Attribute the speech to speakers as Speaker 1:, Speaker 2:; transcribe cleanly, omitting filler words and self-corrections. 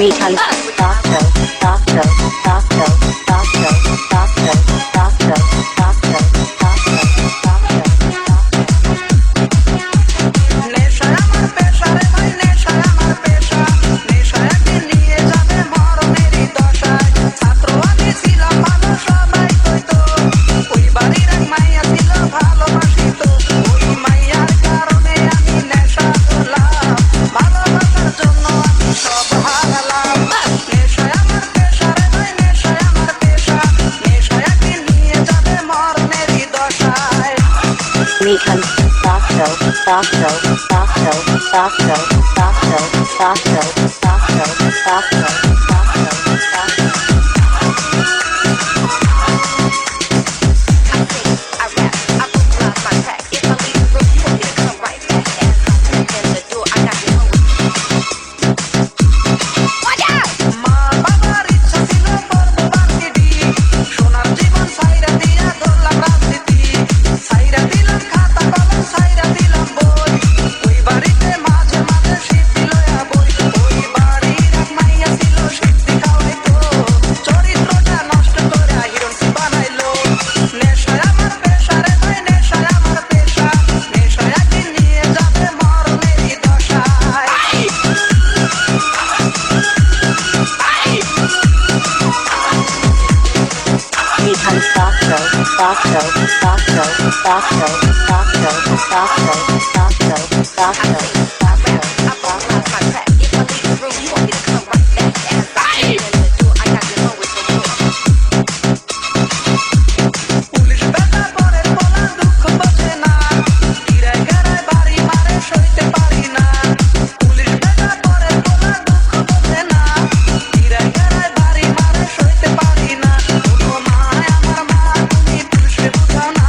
Speaker 1: Mekan Taco, Taco, Taco, Taco, Taco, Taco, Taco, Taco,
Speaker 2: নেশা আমার পেশা রে ভাই নেশা আমার পেশা নেশা একদিন নিয়ে যাবে মরণেরই দশায় ছাত্র আমি ছিলাম ভালো সবাই কইতো ওই বাড়ির এক মাইয়া ছিল ভালোবাসিত ওই মাইয়ার কারণে আমি নেশা করলাম ভালোবাসার জন্য আমি সব হারালাম নেশা আমার পেশা রে ভাই নেশা আমার পেশা নেশা একদিন নিয়ে যাবে মরণেরই দশায়
Speaker 1: Mekan Taco, Taco, Taco, Taco, Taco, Taco, Taco, Taco, Taco, Taco.
Speaker 2: মা বাবার ইচ্ছা ছিল পড়বো ভার্সিটি সোনার জীবন সাইরা দিয়া ধরলাম রাজনীতি সাইরা দিলাম খাতা কলম সাইরা দিলাম বই ওই বাড়িতে মাঝে মাঝে সিদ্ধি লয়া বই ওই বাড়ির এক মাইয়া ছিল সিদ্ধি খাওয়াইতো চরিত্রটা নষ্ট করে হিরোইন বানাইলো নেশা আমার পেশা রে ভাই নেশা আমার পেশা নেশা একদিন নিয়ে যাবে মরণেরই দশায়
Speaker 1: Mekan Taco, Taco, Taco, Taco, Taco, Taco, Taco, Taco, Taco,
Speaker 2: police বেটা পরের বলা দুঃখ বোঝে না গিরায় গেরায় বাড়ি মারে সইতে পারি না পুলিশ বেটা পরের বলা দুঃখ বোঝে না গিরায় গেরায় বাড়ি মারে সইতে পারি না ও মায় আমার মা তুমি পুলিশকে বুঝাও না